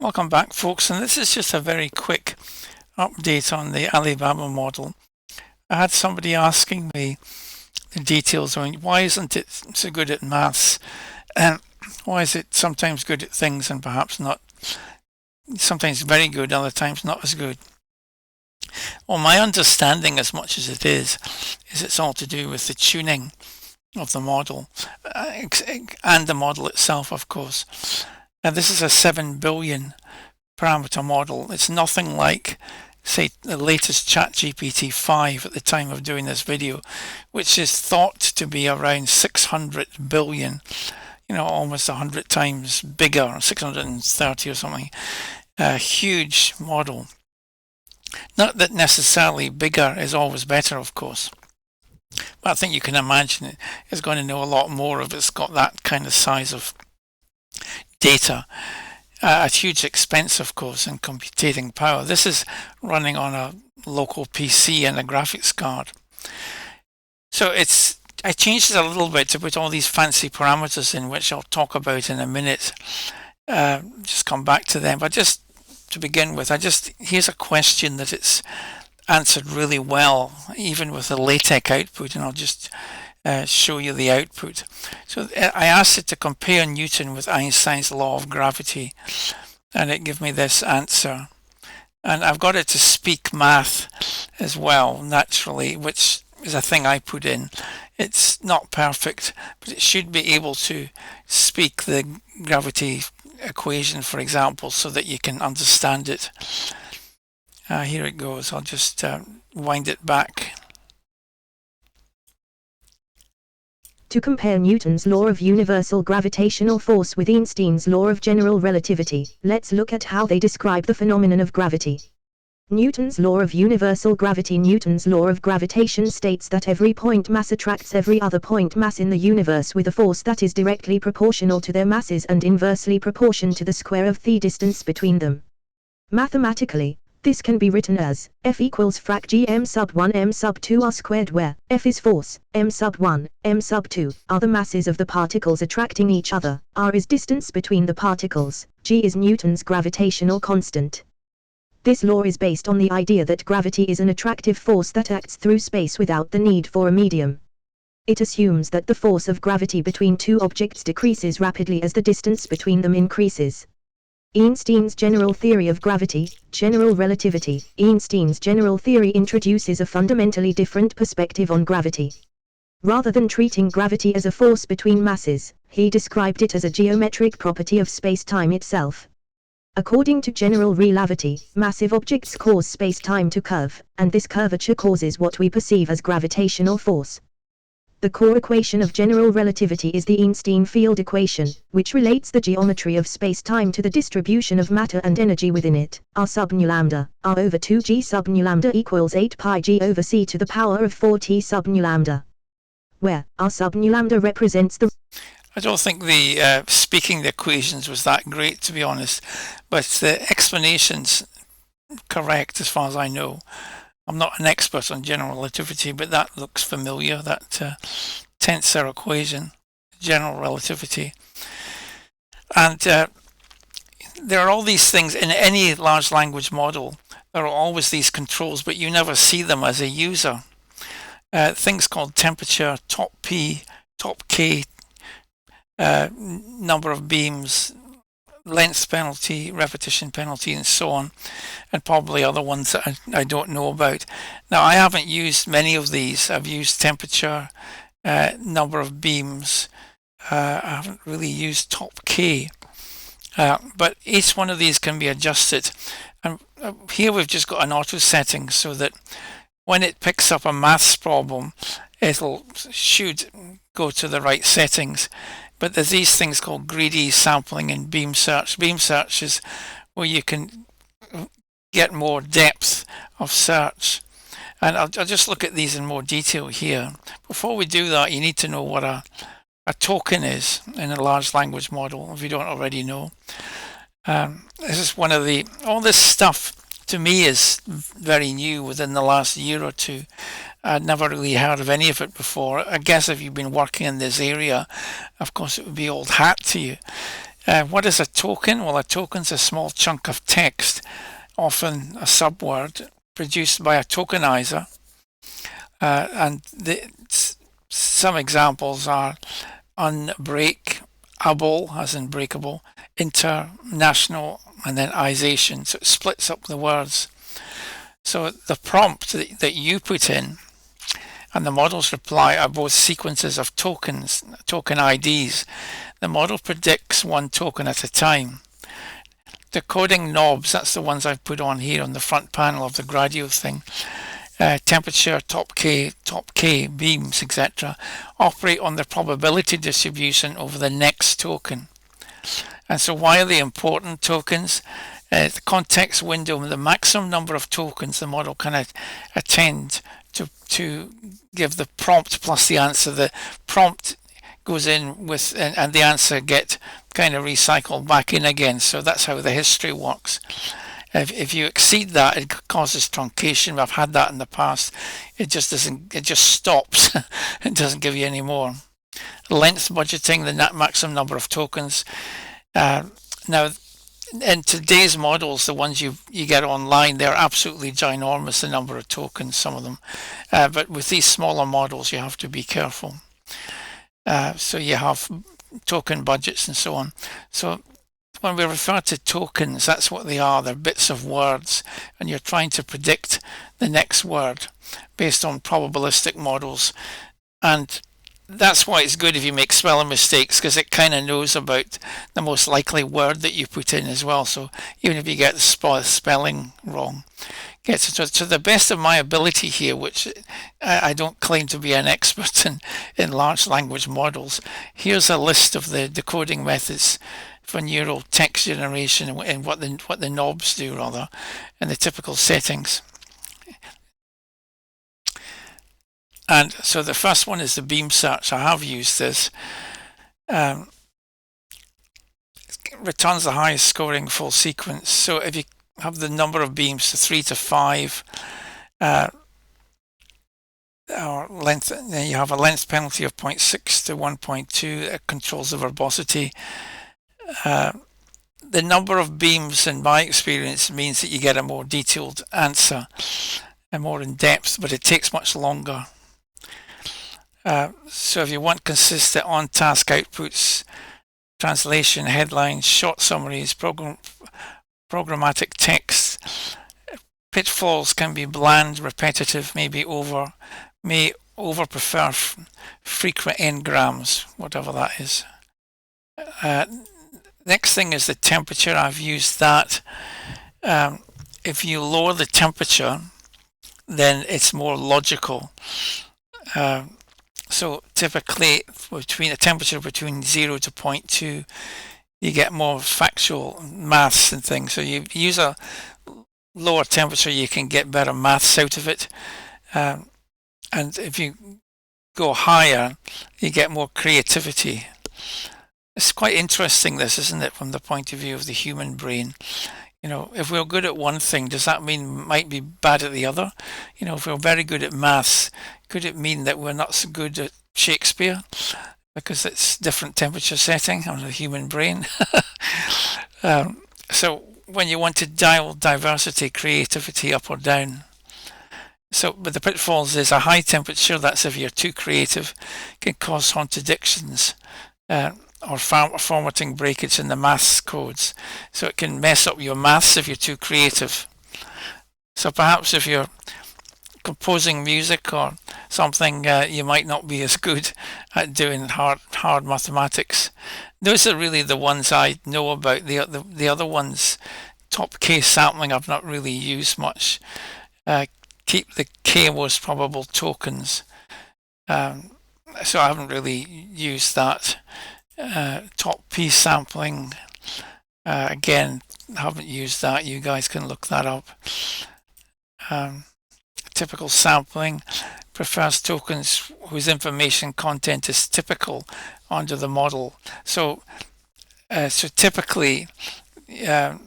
Welcome back, folks, and this is just a very quick update on the Alibaba model. I had somebody asking me the details on why isn't it so good at maths, and why is it sometimes good at things and perhaps not, sometimes very good, other times not as good. Well, my understanding, as much as it is it's all to do with the tuning of the model and the model itself, of course. And this is a 7 billion parameter model. It's nothing like, say, the latest ChatGPT 5 at the time of doing this video, which is thought to be around 600 billion, almost 100 times bigger, 630 or something. A huge model. Not that necessarily bigger is always better, of course, but I think you can imagine it's going to know a lot more if it's got that kind of size of data. At huge expense, of course, in computing power. This is running on a local PC and a graphics card. So I changed it a little bit to put all these fancy parameters in, which I'll talk about in a minute. Just come back to them. But just to begin with, here's a question that it's answered really well, even with the LaTeX output, and I'll just show you the output. So I asked it to compare Newton with Einstein's law of gravity, and it gave me this answer. And I've got it to speak math as well, naturally, which is a thing I put in. It's not perfect, but it should be able to speak the gravity equation, for example, so that you can understand it. Here it goes. I'll just wind it back. To compare Newton's law of universal gravitational force with Einstein's law of general relativity, let's look at how they describe the phenomenon of gravity. Newton's law of universal gravity. Newton's law of gravitation states that every point mass attracts every other point mass in the universe with a force that is directly proportional to their masses and inversely proportional to the square of the distance between them. Mathematically, this can be written as F equals frac g m sub 1 m sub 2 r squared, where F is force, m sub 1, m sub 2 are the masses of the particles attracting each other, r is distance between the particles, g is Newton's gravitational constant. This law is based on the idea that gravity is an attractive force that acts through space without the need for a medium. It assumes that the force of gravity between two objects decreases rapidly as the distance between them increases. Einstein's general theory of gravity, general relativity. Einstein's general theory introduces a fundamentally different perspective on gravity. Rather than treating gravity as a force between masses, he described it as a geometric property of space-time itself. According to general relativity, massive objects cause space-time to curve, and this curvature causes what we perceive as gravitational force. The core equation of general relativity is the Einstein field equation, which relates the geometry of space-time to the distribution of matter and energy within it. R sub nu lambda, R over 2g sub nu lambda equals 8 pi g over c to the power of 4t sub nu lambda, where R sub nu lambda represents the... I don't think the speaking the equations was that great, to be honest, but the explanation's correct as far as I know. I'm not an expert on general relativity, but that looks familiar, that tensor equation, general relativity. And there are all these things in any large language model. There are always these controls, but you never see them as a user. Things called temperature, top P, top K, number of beams, length penalty, repetition penalty, and so on, and probably other ones that I don't know about. Now, I haven't used many of these. I've used temperature, number of beams. I haven't really used top K, but each one of these can be adjusted. And here we've just got an auto setting so that when it picks up a maths problem, should go to the right settings. But there's these things called greedy sampling and beam search. Beam search is where you can get more depth of search. And I'll just look at these in more detail here. Before we do that, you need to know what a token is in a large language model, if you don't already know. This is one of all this stuff to me is very new within the last year or two. I'd never really heard of any of it before. I guess if you've been working in this area, of course it would be old hat to you. What is a token? Well, a token's a small chunk of text, often a subword, produced by a tokenizer. Some examples are unbreakable, as in breakable, international, and then ization. So it splits up the words. So the prompt that you put in and the model's reply are both sequences of tokens, token IDs. The model predicts one token at a time. The coding knobs, that's the ones I've put on here on the front panel of the Gradio thing, temperature, top K, beams, etc., operate on the probability distribution over the next token. And so why are they important tokens? The context window, the maximum number of tokens the model can attend to give the prompt plus the answer. The prompt goes in with, and the answer get kind of recycled back in again. So that's how the history works. If you exceed that, it causes truncation. I've had that in the past. It just doesn't. It just stops. It doesn't give you any more. Length budgeting, the maximum number of tokens. Now, in today's models, the ones you get online, they're absolutely ginormous, the number of tokens, some of them. But with these smaller models, you have to be careful. So you have token budgets and so on. So when we refer to tokens, that's what they are. They're bits of words, and you're trying to predict the next word based on probabilistic models. And that's why it's good if you make spelling mistakes, because it kind of knows about the most likely word that you put in as well. So even if you get the spelling wrong, gets it to the best of my ability here, which I don't claim to be an expert in large language models. Here's a list of the decoding methods for neural text generation and what the knobs do rather, and the typical settings. And so the first one is the beam search. I have used this. Returns the highest scoring full sequence. So if you have the number of beams to 3 to 5, or length, then you have a length penalty of 0.6 to 1.2. It controls the verbosity. The number of beams, in my experience, means that you get a more detailed answer and more in depth, but it takes much longer. So if you want consistent on-task outputs, translation, headlines, short summaries, programmatic text, pitfalls can be bland, repetitive, may over prefer frequent n-grams, whatever that is. Next thing is the temperature. I've used that. If you lower the temperature, then it's more logical. So typically, between a temperature between 0 to 0.2, you get more factual maths and things. So you use a lower temperature, you can get better maths out of it. And if you go higher, you get more creativity. It's quite interesting, this, isn't it, from the point of view of the human brain? You know, if we're good at one thing, does that mean we might be bad at the other? You know, if we're very good at maths, could it mean that we're not so good at Shakespeare because it's different temperature setting on the human brain? So when you want to dial diversity, creativity up or down. So, but the pitfalls is a high temperature, that's if you're too creative, can cause contradictions. Or formatting breakage in the maths codes. So it can mess up your maths if you're too creative. So perhaps if you're composing music or something, you might not be as good at doing hard mathematics. Those are really the ones I know about. The other ones, top K sampling, I've not really used much. Keep the K most probable tokens. So I haven't really used that. Top P sampling, again, haven't used that. You guys can look that up. Typical sampling prefers tokens whose information content is typical under the model. So typically, you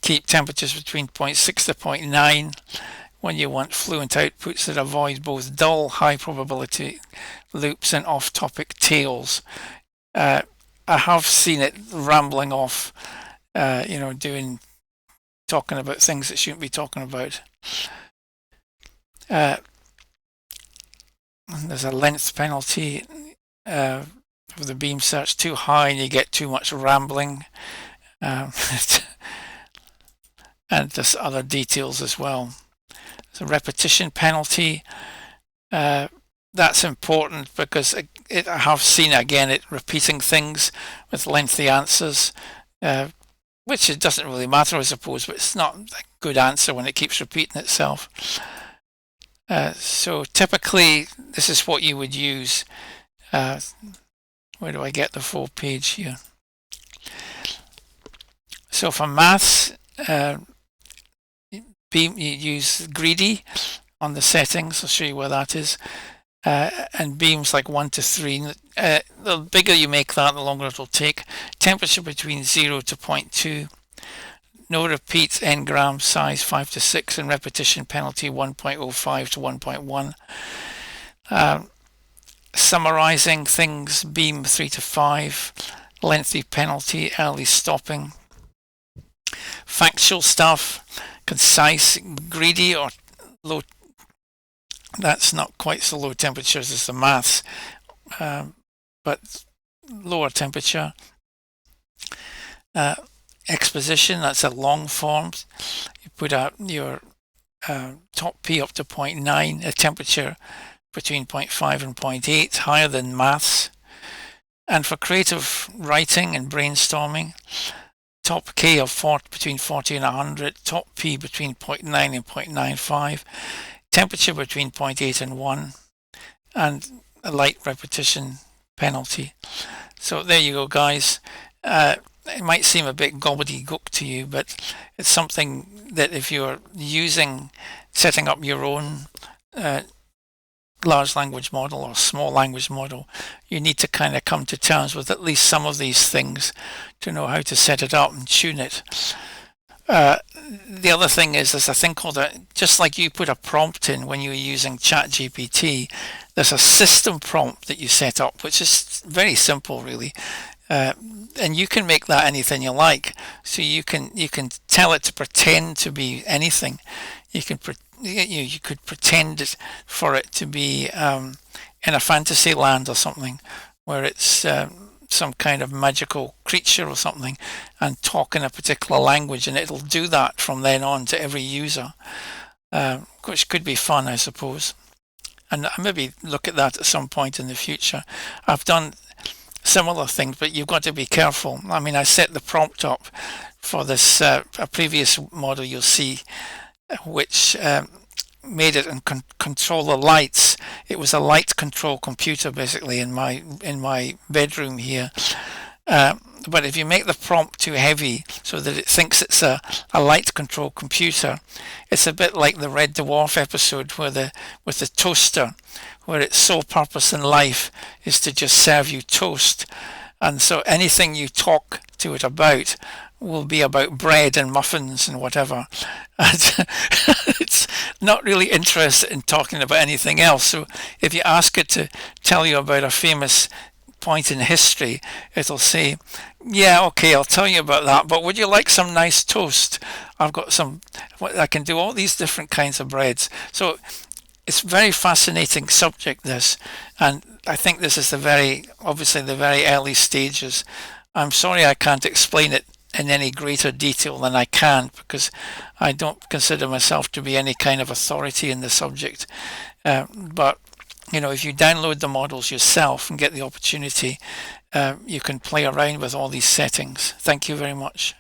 keep temperatures between 0.6 to 0.9 when you want fluent outputs that avoid both dull high probability loops and off-topic tails. I have seen it rambling off, talking about things it shouldn't be talking about. There's a length penalty for the beam search. Too high and you get too much rambling. And there's other details as well. There's a repetition penalty. That's important because I have seen again it repeating things with lengthy answers, which it doesn't really matter, I suppose, but it's not a good answer when it keeps repeating itself. So typically this is what you would use. Where do I get the full page here? So for maths, you use greedy on the settings. I'll show you where that is. And beams like 1 to 3. The bigger you make that, the longer it'll take. Temperature between 0 to 0.2. No repeats, n-gram size 5 to 6, and repetition penalty 1.05 to 1.1. Summarizing things, beam 3 to 5. Lengthy penalty, early stopping. Factual stuff, concise, greedy or low. That's not quite so low temperatures as the maths, but lower temperature. Exposition, that's a long form. You put out your top P up to 0.9, a temperature between 0.5 and 0.8, higher than maths. And for creative writing and brainstorming, top K of between 40 and 100, top P between 0.9 and 0.95, temperature between 0.8 and 1, and a light repetition penalty. So there you go, guys. It might seem a bit gobbledygook to you, but it's something that if you're setting up your own large language model or small language model, you need to kind of come to terms with at least some of these things to know how to set it up and tune it. The other thing is there's a thing called just like you put a prompt in when you're using ChatGPT, there's a system prompt that you set up, which is very simple really. And you can make that anything you like. So you can tell it to pretend to be anything. You could pretend for it to be in a fantasy land or something, where it's some kind of magical creature or something, and talk in a particular language, and it'll do that from then on to every user, which could be fun, I suppose. And maybe look at that at some point in the future. I've done similar things, but you've got to be careful. I mean, I set the prompt up for this a previous model you'll see, which made it and control the lights. It was a light control computer basically in my bedroom here. But if you make the prompt too heavy so that it thinks it's a light control computer, it's a bit like the Red Dwarf episode with the toaster, where its sole purpose in life is to just serve you toast. And so anything you talk to it about will be about bread and muffins and whatever. And it's not really interested in talking about anything else. So if you ask it to tell you about a famous point in history, it'll say, yeah, okay, I'll tell you about that, but would you like some nice toast? I've got I can do all these different kinds of breads. So it's a very fascinating subject, this, and I think this is obviously the very early stages. I'm sorry I can't explain it in any greater detail than I can, because I don't consider myself to be any kind of authority in the subject. But if you download the models yourself and get the opportunity, you can play around with all these settings. Thank you very much.